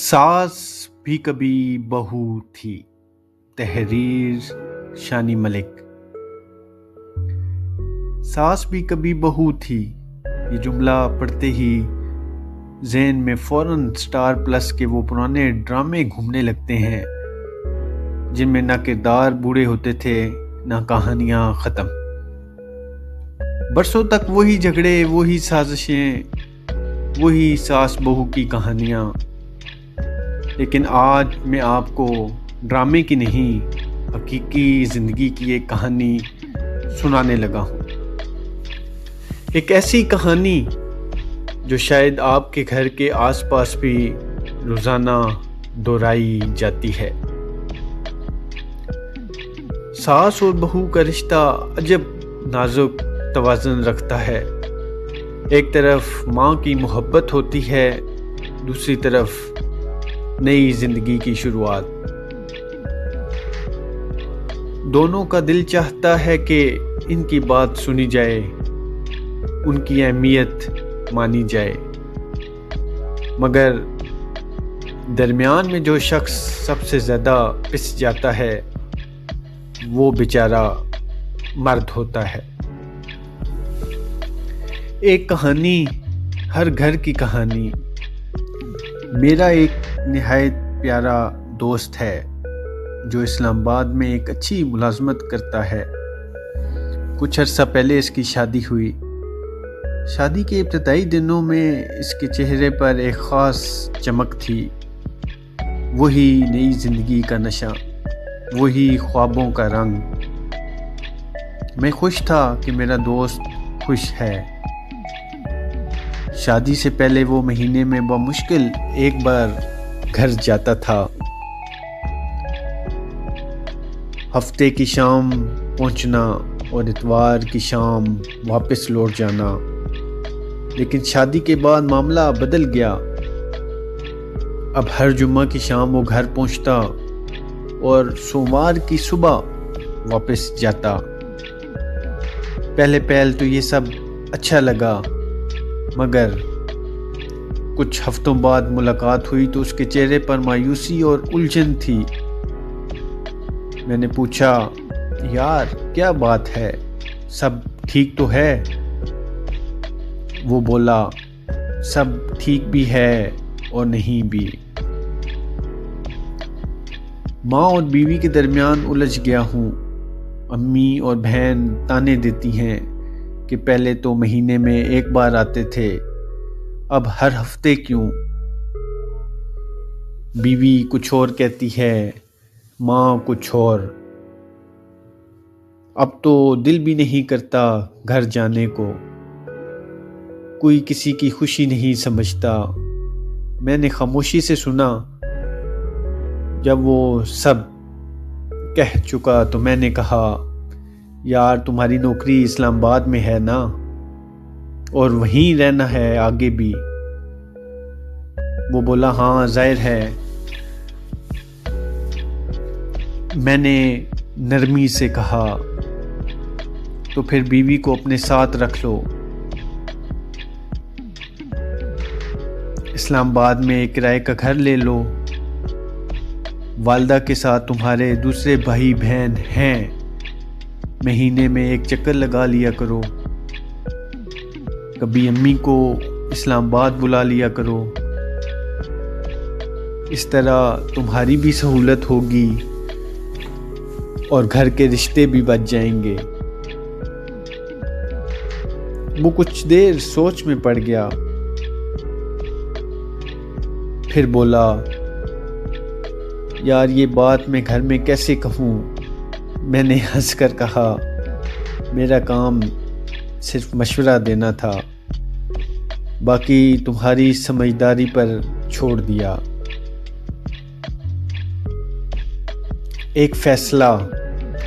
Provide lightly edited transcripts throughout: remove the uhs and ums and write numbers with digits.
सास भी कभी बहू थी। तहरीर शानी मलिक। सास भी कभी बहू थी, ये जुमला पढ़ते ही ज़हन में फ़ौरन स्टार प्लस के वो पुराने ड्रामे घूमने लगते हैं जिनमें ना किरदार बूढ़े होते थे ना कहानियाँ ख़त्म। बरसों तक वही झगड़े, वही साजिशें, वही सास बहू की कहानियाँ। लेकिन आज मैं आपको ड्रामे की नहीं, हकीकी ज़िंदगी की एक कहानी सुनाने लगा हूँ। एक ऐसी कहानी जो शायद आपके घर के आसपास भी रोज़ाना दोहराई जाती है। सास और बहू का रिश्ता अजब नाजुक तवाज़ुन रखता है। एक तरफ माँ की मोहब्बत होती है, दूसरी तरफ नई जिंदगी की शुरुआत। दोनों का दिल चाहता है कि इनकी बात सुनी जाए, उनकी अहमियत मानी जाए, मगर दरमियान में जो शख्स सबसे ज़्यादा पिस जाता है वो बेचारा मर्द होता है। एक कहानी, हर घर की कहानी। मेरा एक निहायत प्यारा दोस्त है जो इस्लामाबाद में एक अच्छी मुलाजमत करता है। कुछ अर्सा पहले इसकी शादी हुई। शादी के इब्तदाई दिनों में इसके चेहरे पर एक ख़ास चमक थी। वही नई ज़िंदगी का नशा, वही ख्वाबों का रंग। मैं खुश था कि मेरा दोस्त खुश है। शादी से पहले वो महीने में बमुश्किल एक बार घर जाता था। हफ्ते की शाम पहुंचना और इतवार की शाम वापस लौट जाना। लेकिन शादी के बाद मामला बदल गया। अब हर जुम्मा की शाम वो घर पहुंचता और सोमवार की सुबह वापस जाता। पहले तो ये सब अच्छा लगा, मगर कुछ हफ्तों बाद मुलाकात हुई तो उसके चेहरे पर मायूसी और उलझन थी। मैंने पूछा, यार क्या बात है, सब ठीक तो है? वो बोला, सब ठीक भी है और नहीं भी। माँ और बीवी के दरमियान उलझ गया हूँ। अम्मी और बहन ताने देती हैं कि पहले तो महीने में एक बार आते थे, अब हर हफ्ते क्यों? बीवी कुछ और कहती है, माँ कुछ और। अब तो दिल भी नहीं करता घर जाने को। कोई किसी की खुशी नहीं समझता। मैंने खामोशी से सुना। जब वो सब कह चुका तो मैंने कहा, यार तुम्हारी नौकरी इस्लामाबाद में है ना, और वहीं रहना है आगे भी? वो बोला, हाँ जाहिर है। मैंने नरमी से कहा, तो फिर बीवी को अपने साथ रख लो। इस्लामाबाद में एक किराए का घर ले लो। वालदा के साथ तुम्हारे दूसरे भाई बहन हैं, महीने में एक चक्कर लगा लिया करो। कभी अम्मी को इस्लामाबाद बुला लिया करो। इस तरह तुम्हारी भी सहूलत होगी और घर के रिश्ते भी बच जाएंगे। वो कुछ देर सोच में पड़ गया, फिर बोला, यार ये बात मैं घर में कैसे कहूँ? मैंने हंसकर कहा, मेरा काम सिर्फ मशवरा देना था, बाकी तुम्हारी समझदारी पर छोड़ दिया। एक फैसला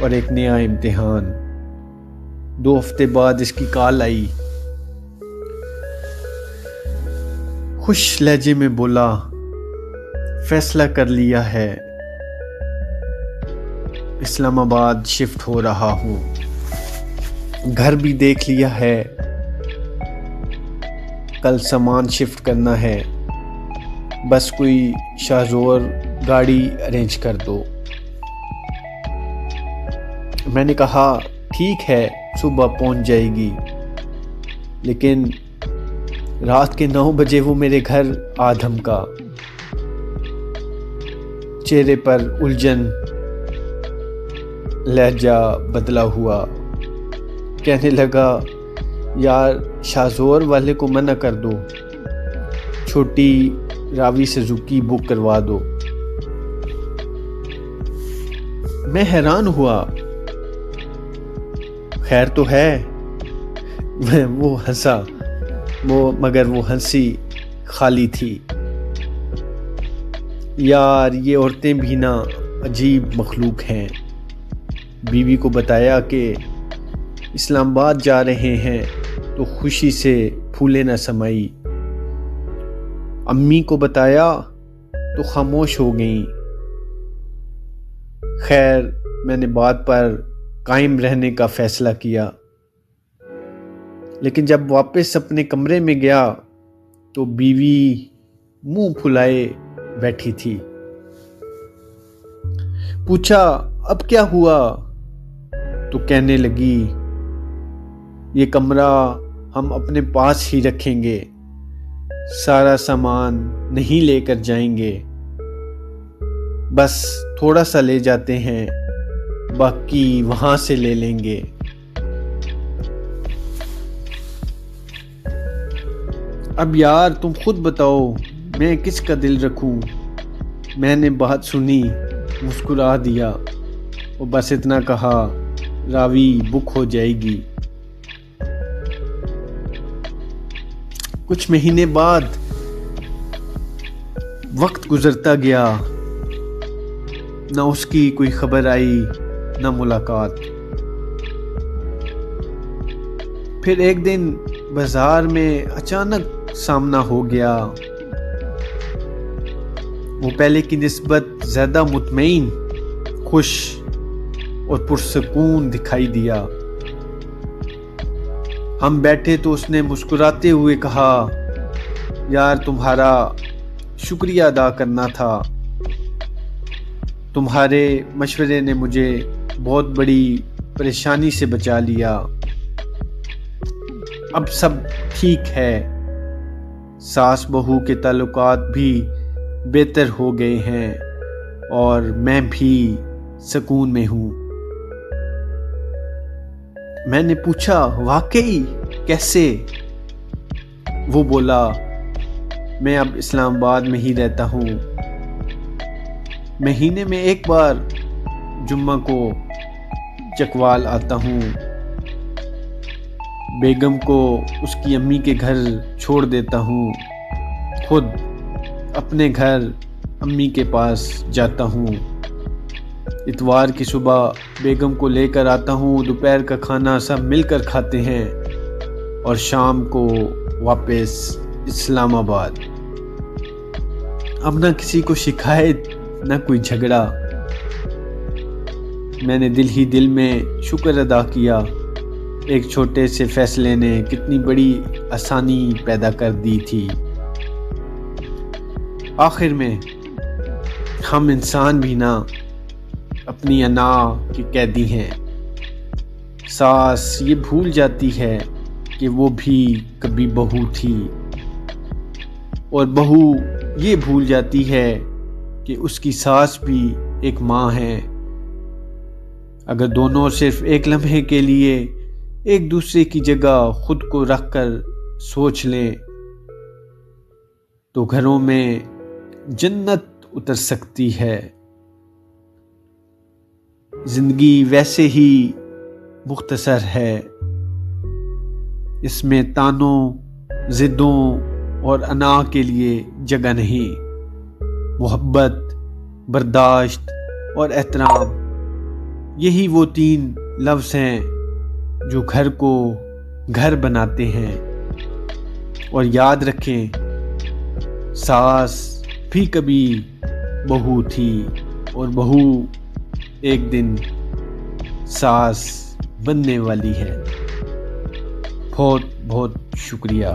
और एक नया इम्तिहान। 2 हफ्ते बाद इसकी कॉल आई। खुश लहजे में बोला, फैसला कर लिया है, इस्लामाबाद शिफ्ट हो रहा हूँ। घर भी देख लिया है, कल सामान शिफ्ट करना है। بس کوئی شاہزور گاڑی ارینج کر دو۔ میں نے کہا ٹھیک ہے، صبح پہنچ جائے گی، لیکن رات کے 9 بجے وہ میرے گھر آ دھمکا۔ چہرے پر الجھن، لہجہ بدلا ہوا، کہنے لگا یار شاہزور والے کو منع کر دو، چھوٹی راوی سزوکی بک کروا دو۔ میں حیران ہوا، خیر تو ہے؟ وہ ہنسا، مگر وہ ہنسی خالی تھی۔ یار یہ عورتیں بھی نا عجیب مخلوق ہیں۔ بیوی کو بتایا کہ اسلام آباد جا رہے ہیں تو خوشی سے پھولے نہ سمائی۔ امی کو بتایا تو خاموش ہو گئیں۔ خیر میں نے بات پر قائم رہنے کا فیصلہ کیا، لیکن جب واپس اپنے کمرے میں گیا تو بیوی منہ پھلائے بیٹھی تھی۔ پوچھا اب کیا ہوا؟ تو کہنے لگی یہ کمرہ ہم اپنے پاس ہی رکھیں گے، سارا سامان نہیں لے کر جائیں گے، بس تھوڑا سا لے جاتے ہیں، باقی وہاں سے لے لیں گے۔ اب یار تم خود بتاؤ میں کس کا دل رکھوں؟ میں نے بات سنی، مسکرا دیا اور بس اتنا کہا راوی بک ہو جائے گی۔ کچھ مہینے بعد وقت گزرتا گیا، نہ اس کی کوئی خبر آئی نہ ملاقات۔ پھر ایک دن بازار میں اچانک سامنا ہو گیا۔ وہ پہلے کی نسبت زیادہ مطمئن، خوش اور پرسکون دکھائی دیا۔ ہم بیٹھے تو اس نے مسکراتے ہوئے کہا یار تمہارا شکریہ ادا کرنا تھا، تمہارے مشورے نے مجھے بہت بڑی پریشانی سے بچا لیا، اب سب ٹھیک ہے، ساس بہو کے تعلقات بھی بہتر ہو گئے ہیں اور میں بھی سکون میں ہوں۔ میں نے پوچھا واقعی کیسے؟ وہ بولا میں اب اسلام آباد میں ہی رہتا ہوں، مہینے میں ایک بار جمعہ کو چکوال آتا ہوں، بیگم کو اس کی امی کے گھر چھوڑ دیتا ہوں، خود اپنے گھر امی کے پاس جاتا ہوں، اتوار کی صبح بیگم کو لے کر آتا ہوں، دوپہر کا کھانا سب مل کر کھاتے ہیں اور شام کو واپس اسلام آباد۔ اب نہ کسی کو شکایت نہ کوئی جھگڑا۔ میں نے دل ہی دل میں شکر ادا کیا، ایک چھوٹے سے فیصلے نے کتنی بڑی آسانی پیدا کر دی تھی۔ آخر میں ہم انسان بھی نہ اپنی انا کے قیدی ہیں۔ ساس یہ بھول جاتی ہے کہ وہ بھی کبھی بہو تھی، اور بہو یہ بھول جاتی ہے کہ اس کی ساس بھی ایک ماں ہے۔ اگر دونوں صرف ایک لمحے کے لیے ایک دوسرے کی جگہ خود کو رکھ کر سوچ لیں تو گھروں میں جنت اتر سکتی ہے۔ زندگی ویسے ہی مختصر ہے، اس میں تانوں، ضدوں اور انا کے لیے جگہ نہیں۔ محبت، برداشت اور احترام، یہی وہ 3 لفظ ہیں جو گھر کو گھر بناتے ہیں۔ اور یاد رکھیں، ساس بھی کبھی بہو تھی اور بہو ایک دن ساس بننے والی ہے۔ بہت بہت شکریہ۔